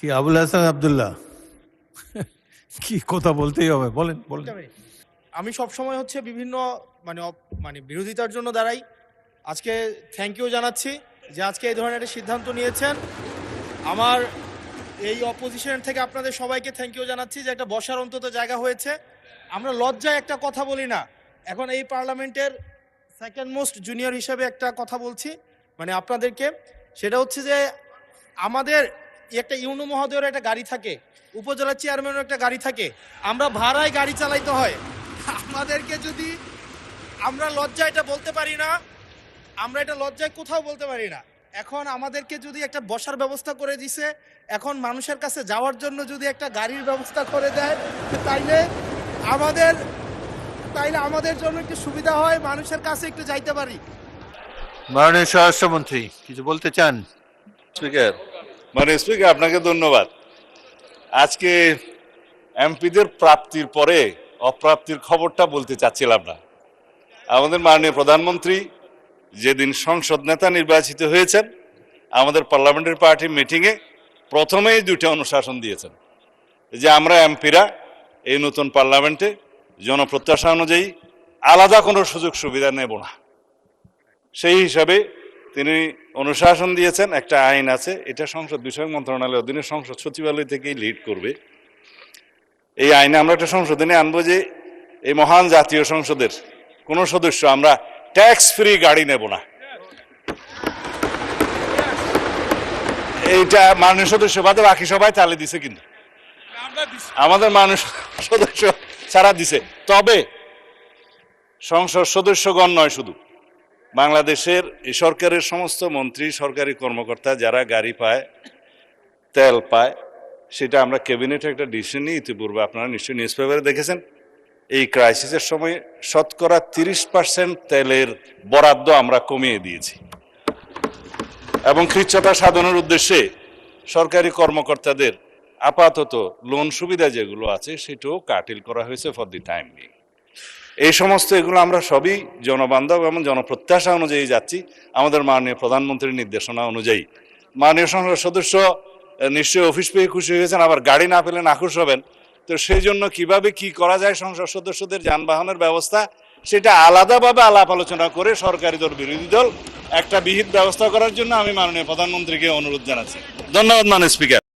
কি আবুল হাসান আব্দুল্লাহ কি কথা বলতেই হবে, বলেন বলেন। আমি সব সময় হচ্ছে বিভিন্ন মানে বিরোধিতার জন্য দাঁড়াই। আজকে থ্যাংক ইউ জানাচ্ছি যে আজকে এই ধরনের একটা সিদ্ধান্ত নিয়েছেন। আমার এই অপোজিশন থেকে আপনাদের সবাইকে থ্যাংক ইউ জানাচ্ছি যে একটা বসার অন্তত জায়গা হয়েছে। আমরা লজ্জায় একটা কথা বলি না। এখন এই পার্লামেন্টের সেকেন্ড মোস্ট জুনিয়র হিসেবে একটা কথা বলছি মানে আপনাদেরকে, সেটা হচ্ছে যে আমাদের একটা ইউনো মহোদয়ের একটা গাড়ি থাকে, উপজেলা চেয়ারম্যানের একটা গাড়ি থাকে, আমরা ভাড়ায় গাড়ি চালাইতে হয়। আমাদেরকে যদি আমরা লজ্জায় এটা বলতে পারি না, আমরা এটা লজ্জায় কোথাও বলতে পারি না। এখন আমাদেরকে যদি একটা বসার ব্যবস্থা করে দিছে, এখন মানুষের কাছে যাওয়ার জন্য যদি একটা গাড়ির ব্যবস্থা করে দেয় তাইলে আমাদের জন্য একটু সুবিধা হয়, মানুষের কাছে একটু যাইতে পারি। মাননীয় স্বরাষ্ট্রমন্ত্রী কিছু বলতে চান? স্পিকার, স্পিকার আপনাকে ধন্যবাদ। আজকে এমপিদের প্রাপ্তির পরে অপ্রাপ্তির খবরটা বলতে চাচ্ছিলাম না। আমাদের মাননীয় প্রধানমন্ত্রী যেদিন সংসদ নেতা নির্বাচিত হয়েছেন, আমাদের পার্লামেন্টারি পার্টি মিটিংয়ে প্রথমেই দুইটা অনুশাসন দিয়েছেন যে আমরা এমপিরা এই নতুন পার্লামেন্টে জনপ্রত্যাশা অনুযায়ী আলাদা কোনো সুযোগ সুবিধা নেব না। সেই হিসাবে তিনি অনুশাসন দিয়েছেন, একটা আইন আছে, এটা সংসদ বিষয়ক মন্ত্রণালয়ের অধীনে সংসদ সচিবালয় থেকেই লিড করবে। এই আইনে আমরা একটা সংশোধনী আনবো যে এই মহান জাতীয় সংসদের কোনো সদস্য আমরা ট্যাক্স ফ্রি গাড়ি নেব না। এইটা মাননীয় সদস্য বাদে বাকি সবাই তালে দিছে, কিন্তু আমাদের মাননীয় সদস্য ছাড়া দিছে। তবে সংসদ সদস্যগণ নয়, শুধু বাংলাদেশের এই সরকারের সমস্ত মন্ত্রী, সরকারি কর্মকর্তা যারা গাড়ি পায়, তেল পায়, সেটা আমরা ক্যাবিনেটে একটা ডিসিশন নিই। ইতিপূর্বে আপনারা নিশ্চয়ই নিউজ পেপারে দেখেছেন, এই ক্রাইসিসের সময় শতকরা 30% তেলের বরাদ্দ আমরা কমিয়ে দিয়েছি এবং খ্রিস্টতা সাধনের উদ্দেশ্যে সরকারি কর্মকর্তাদের আপাতত লোন সুবিধা যেগুলো আছে সেটাও কাটিল করা হয়েছে ফর দি টাইম বিং। এই সমস্ত এগুলো আমরা সবই জনবান্ধব এবং জনপ্রত্যাশা অনুযায়ী যাচ্ছি, আমাদের মাননীয় প্রধানমন্ত্রীর নির্দেশনা অনুযায়ী। মাননীয় সংসদ সদস্য নিশ্চয়ই অফিস পেয়ে খুশি হয়েছেন, আবার গাড়ি না পেলে নাখুশ হবেন। তো সেই জন্য কিভাবে কি করা যায় সংসদ সদস্যদের যানবাহনের ব্যবস্থা, সেটা আলাদাভাবে আলাপ আলোচনা করে সরকারি দল বিরোধী দল একটা বিহিত ব্যবস্থা করার জন্য আমি মাননীয় প্রধানমন্ত্রীকে অনুরোধ জানাচ্ছি। ধন্যবাদ মাননীয় স্পিকার।